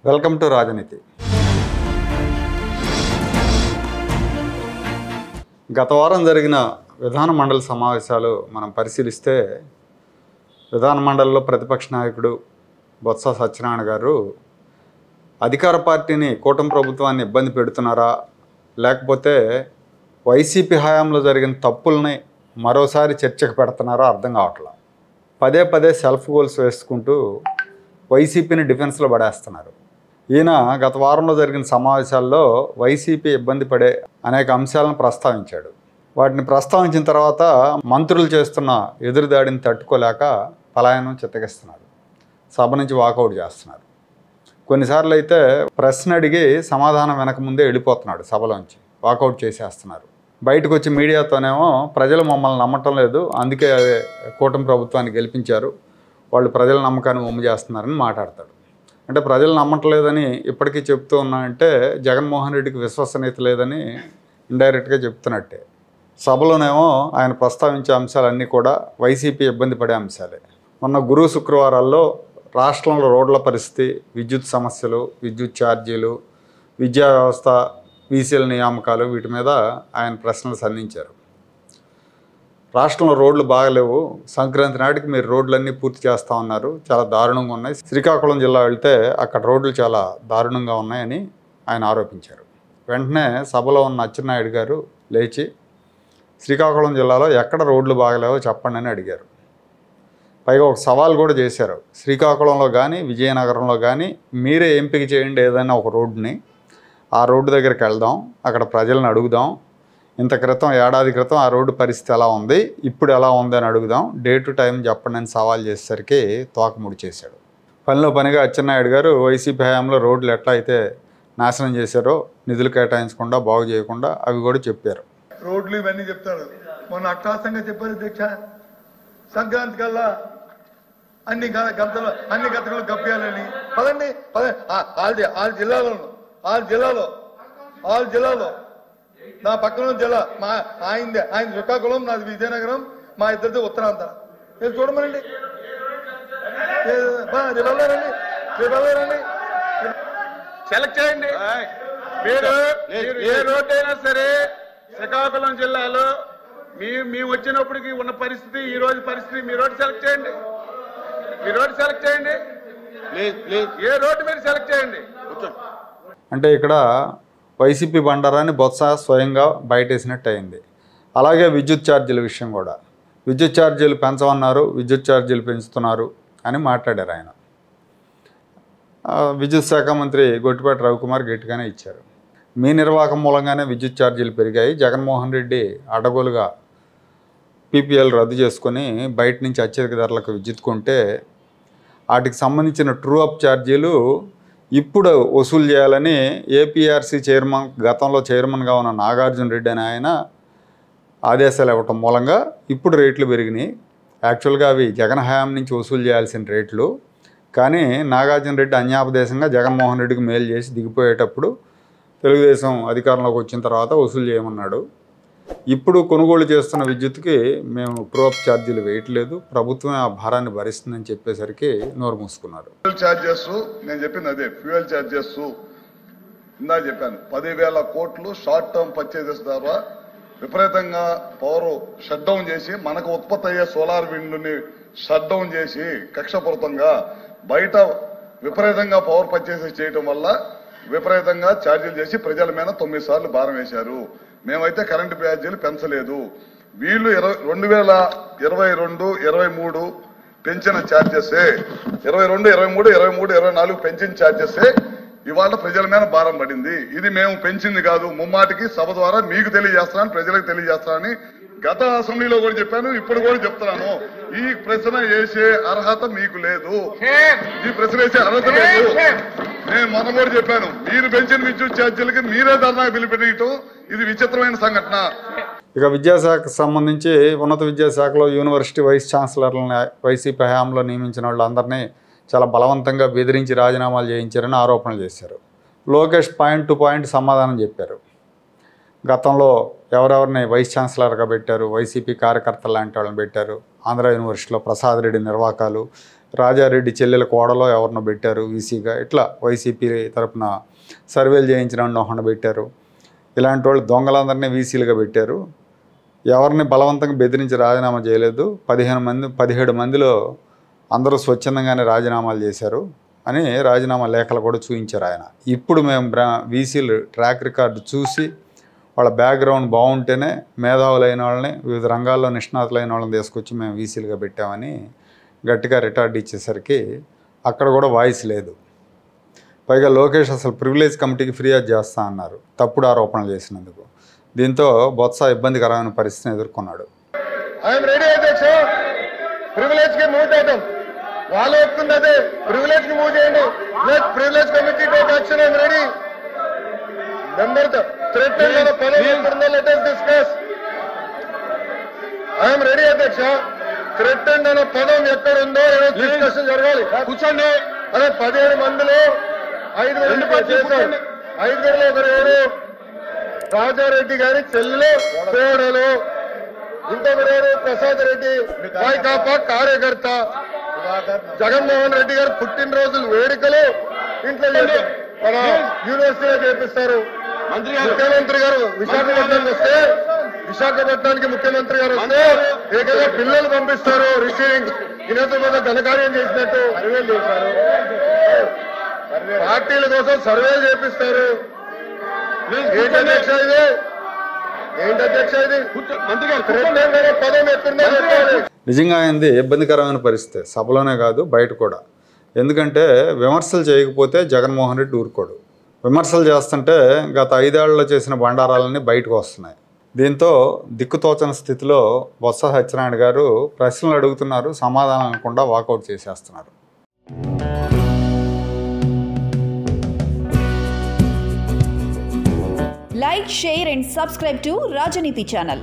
Welcome to రాజనీతి. గత వారం జరిగిన విధాన మండలి సమావేశాలు మనం పరిశీలిస్తే విధాన మండలిలో ప్రతిపక్ష నాయకుడు బొత్స సత్యనారాయణ గారు అధికార పార్టీని కూటమి ప్రభుత్వాన్ని ఇబ్బంది పెడుతున్నారా, లేకపోతే వైసీపీ హయాంలో జరిగిన తప్పుల్ని మరోసారి చర్చకు పెడుతున్నారా అర్థం కావట్లా. పదే పదే సెల్ఫ్ గోల్స్ వేసుకుంటూ వైసీపీని డిఫెన్స్లో పడేస్తున్నారు. ఈయన గత వారంలో జరిగిన సమావేశాల్లో వైసీపీ ఇబ్బంది పడే అనేక అంశాలను ప్రస్తావించాడు. వాటిని ప్రస్తావించిన తర్వాత మంత్రులు చేస్తున్న ఎదురుదాడిని తట్టుకోలేక పలాయనం చిత్తగిస్తున్నారు, సభ నుంచి వాకౌట్ చేస్తున్నారు. కొన్నిసార్లు అయితే ప్రశ్న అడిగి సమాధానం వెనకముందే వెళ్ళిపోతున్నాడు, సభలోంచి వాకౌట్ చేసేస్తున్నారు. బయటకు వచ్చి మీడియాతోనేమో ప్రజలు మమ్మల్ని నమ్మటం లేదు, అందుకే కూటమి ప్రభుత్వాన్ని గెలిపించారు, వాళ్ళు ప్రజల నమ్మకాన్ని వమ్ము చేస్తున్నారని మాట్లాడతాడు. అంటే ప్రజలు నమ్మట్లేదని ఇప్పటికీ చెప్తూ ఉన్నాయంటే జగన్మోహన్ రెడ్డికి విశ్వసనీయత లేదని ఇండైరెక్ట్గా చెప్తున్నట్టే. సభలోనేమో ఆయన ప్రస్తావించే అంశాలన్నీ కూడా వైసీపీ ఇబ్బంది పడే అంశాలే. మొన్న గురు శుక్రవారాల్లో రాష్ట్రంలో రోడ్ల పరిస్థితి, విద్యుత్ సమస్యలు, విద్యుత్ ఛార్జీలు, విద్యా వ్యవస్థ, వీసీల నియామకాలు, వీటి మీద ఆయన ప్రశ్నలు సంధించారు. రాష్ట్రంలో రోడ్లు బాగలేవు, సంక్రాంతి నాటికి మీరు రోడ్లన్నీ పూర్తి చేస్తూ ఉన్నారు, చాలా దారుణంగా ఉన్నాయి. శ్రీకాకుళం జిల్లా వెళ్తే అక్కడ రోడ్లు చాలా దారుణంగా ఉన్నాయని ఆయన ఆరోపించారు. వెంటనే సభలో ఉన్న అచ్చెన్నాయుడు గారు లేచి శ్రీకాకుళం జిల్లాలో ఎక్కడ రోడ్లు బాగలేవో చెప్పండి అని అడిగారు. పైగా ఒక సవాల్ కూడా చేశారు, శ్రీకాకుళంలో కానీ విజయనగరంలో కానీ మీరే ఎంపిక చేయండి ఏదైనా ఒక రోడ్డుని, ఆ రోడ్డు దగ్గరికి వెళ్దాం, అక్కడ ప్రజలను అడుగుదాం, ఇంత క్రితం ఏడాది క్రితం ఆ రోడ్డు పరిస్థితి ఎలా ఉంది, ఇప్పుడు ఎలా ఉంది అని అడుగుదాం, డే టు టైం చెప్పండి అని సవాల్ చేసేసరికి తోకముడి చేశాడు. పనిలో పనిగా అచ్చెన్నాయుడు గారు వైసీపీ హయాంలో రోడ్లు ఎట్లా అయితే నాశనం చేశారో, నిధులు కేటాయించకుండా బాగు చేయకుండా అవి కూడా చెప్పారు. రోడ్లు ఇవన్నీ చెప్తారు. మొన్న అట్టాసంగా చెప్పారు అధ్యక్ష, సంక్రాంతి కల్లా అన్ని గతలు కప్పియాలని. పదండి ఆల్ జిల్లాలో నా పక్కన జిల్లా ఆయన శ్రీకాకుళం, నాది విజయనగరం, మా ఇద్దరిది ఉత్తరాంధ్ర. చూడమనండి, రేపు సెలెక్ట్ చేయండి. మీరు ఏ రోడ్డు అయినా సరే శ్రీకాకుళం జిల్లాలో మేము వచ్చినప్పటికి ఉన్న పరిస్థితి, ఈ రోజు పరిస్థితి, మీ రోడ్డు సెలెక్ట్ చేయండి. ఏ రోడ్డు మీరు సెలెక్ట్ చేయండి. అంటే ఇక్కడ వైసీపీ బండారాన్ని బొత్స స్వయంగా బయటేసినట్టు అయింది. అలాగే విద్యుత్ ఛార్జీల విషయం కూడా, విద్యుత్ ఛార్జీలు పెంచమన్నారు, విద్యుత్ ఛార్జీలు పెంచుతున్నారు అని మాట్లాడారు ఆయన. విద్యుత్ శాఖ మంత్రి గొట్టిపాటి రవికుమార్ గట్టిగానే ఇచ్చారు. మీ నిర్వాహకం మూలంగానే విద్యుత్ ఛార్జీలు పెరిగాయి, జగన్మోహన్ రెడ్డి అడ్డగోలుగా పీపీఎల్ రద్దు చేసుకొని బయట నుంచి అత్యధిక ధరలకు విద్యుత్ కొంటే వాటికి సంబంధించిన ట్రూ అప్ ఛార్జీలు ఇప్పుడు వసూలు చేయాలని ఏపీఆర్సీ చైర్మన్, గతంలో చైర్మన్గా ఉన్న నాగార్జున రెడ్డి అని ఆయన ఆదేశాలు ఇవ్వటం మూలంగా ఇప్పుడు రేట్లు పెరిగినాయి. యాక్చువల్గా అవి జగన్ హయాం నుంచి వసూలు చేయాల్సిన రేట్లు, కానీ నాగార్జున రెడ్డి అన్యాపదేశంగా జగన్మోహన్ రెడ్డికి మేలు చేసి దిగిపోయేటప్పుడు తెలుగుదేశం అధికారంలోకి వచ్చిన తర్వాత వసూలు చేయమన్నాడు. ఇప్పుడు కొనుగోలు చేస్తున్న విద్యుత్కి మేము ట్రూ-అప్ ఛార్జీలు వేయట్లేదు, ప్రభుత్వమే ఆ భారాన్ని భరిస్తుందని చెప్పేసరికి నోరు మూసుకున్నారు. ఫ్యూయల్ ఛార్జెస్ నేను చెప్పింది అదే, ఫ్యూయల్ ఛార్జెస్ ఇందా చెప్పాను, 10,000 కోట్లు షార్ట్ టర్మ్ పర్చేజెస్ ద్వారా విపరీతంగా పవర్ షట్ డౌన్ చేసి, మనకు ఉత్పత్తి అయ్యే సోలార్ విండ్ని షట్ డౌన్ చేసి కక్షపూరితంగా బయట విపరీతంగా పవర్ పర్చేసెస్ చేయడం వల్ల విపరీతంగా ఛార్జీలు చేసి ప్రజల మీద 9 సార్లు భారం వేశారు. మేమైతే కరెంటు ఛార్జీలు పెంచలేదు. వీళ్ళు 2022, 23 పెంచిన ఛార్జెసే, 22, 23, 24 పెంచిన ఛార్జెసే ఇవాళ ప్రజల మీద భారం పడింది. ఇది మేము పెంచింది కాదు, ముమ్మాటికి సభ ద్వారా మీకు తెలియజేస్తానని, ప్రజలకు తెలియజేస్తానని గత అసెంబ్లీలో కూడా చెప్పాను, ఇప్పుడు కూడా చెప్తున్నాను. ఈ ప్రశ్న వేసే అర్హత మీకు లేదు, ఈ ప్రశ్న వేసే అర్హత లేదు. నేను మొన్న కూడా చెప్పాను, మీరు పెంచిన విద్యుత్ ఛార్జీలకి మీరే ధర్నా పిలిపెట్టడం ఇది విచిత్రమైన సంఘటన. ఇక విద్యాశాఖకు సంబంధించి ఉన్నత విద్యాశాఖలో యూనివర్సిటీ వైస్ ఛాన్సలర్లను వైసీపీ హయాంలో నియమించిన వాళ్ళందరినీ చాలా బలవంతంగా బెదిరించి రాజీనామాలు చేయించారని ఆరోపణలు చేశారు. లోకేష్ పాయింట్ టు పాయింట్ సమాధానం చెప్పారు. గతంలో ఎవరెవరిని వైస్ ఛాన్సలర్గా పెట్టారు, వైసీపీ కార్యకర్తలు లాంటి వాళ్ళని పెట్టారు, ఆంధ్ర యూనివర్సిటీలో ప్రసాద్ రెడ్డి నిర్వాకాలు, రాజారెడ్డి చెల్లెల కోడలో ఎవరినో పెట్టారు వీసీగా. ఇట్లా వైసీపీ తరపున సర్వేలు చేయించడానికి ఒకరిని పెట్టారు. ఇలాంటి వాళ్ళు దొంగలందరినీ వీసీలుగా పెట్టారు. ఎవరిని బలవంతంగా బెదిరించి రాజీనామా చేయలేదు. 17 మందిలో అందరూ స్వచ్ఛందంగానే రాజీనామాలు చేశారు అని రాజీనామా లేఖలు కూడా చూపించారు ఆయన. ఇప్పుడు మేము వీసీలు ట్రాక్ రికార్డు చూసి వాళ్ళ బ్యాక్గ్రౌండ్ బాగుంటేనే మేధావులైన వాళ్ళని, వివిధ రంగాల్లో నిష్ణాతులైన వాళ్ళని తీసుకొచ్చి మేము వీసీలుగా పెట్టామని గట్టిగా రిటార్డ్ ఇచ్చేసరికి అక్కడ కూడా వాయిస్ లేదు. పైగా లోకేష్ అసలు ప్రివిలేజ్ కమిటీకి ఫిర్యాదు చేస్తా అన్నారు తప్పుడు ఆరోపణలు చేసినందుకు. దీంతో బొత్స ఇబ్బందికరమైన పరిస్థితిని ఎదుర్కొన్నాడు. వాళ్ళు ఒప్పుకున్నదే ప్రివిలేజ్ కి మూవ్ చేయండి. Privilege committee take action. I'm ready. Number discuss. I'm ready అధ్యక్ష. థ్రెటెండ్ అనే పదం ఎక్కడ ఉందో డిస్కషన్ జరగాలి. కూర్చోండి. అదే 17 మందిలో 5 చేశారు. 5 ఒకరు ఎవరు? రాజారెడ్డి గారి చెల్లెలు కోడలు. ఇంకొకరు ఎవరు? ప్రసాద్ రెడ్డి వైకాపా కార్యకర్త. జగన్మోహన్ రెడ్డి గారు పుట్టినరోజులు వేడుకలు ఇంట్లో మన యూనివర్సిటీలో చేపిస్తారు. ముఖ్యమంత్రి గారు విశాఖపట్నానికి వస్తే, విశాఖపట్నానికి ముఖ్యమంత్రి గారు వస్తే ఏకంగా పిల్లలు పంపిస్తారు. రిసీవింగ్ ఈయనతో మీద ఘనకార్యం చేసినట్టు సర్వేలు చేశారు. పార్టీల కోసం సర్వేలు చేపిస్తారు. ఏంటి అధ్యక్ష ఇది? ఏంటి అధ్యక్ష ఇది? మంత్రి గారు పదం ఎత్తుందో చెప్పాలి. నిజంగా అయింది ఇబ్బందికరమైన పరిస్థితి, సభలోనే కాదు బయట కూడా. ఎందుకంటే విమర్శలు చేయకపోతే జగన్మోహన్ రెడ్డి ఊరుకోడు. విమర్శలు చేస్తుంటే గత 5 ఏళ్లలో చేసిన బండారాలన్నీ బయటకు వస్తున్నాయి. దీంతో దిక్కుతోచని స్థితిలో బొత్స సత్యనారాయణ గారు ప్రశ్నలు అడుగుతున్నారు, సమాధానం లేకుండా వాకౌట్ చేసేస్తున్నారు. Like, share and subscribe to Rajaniti channel.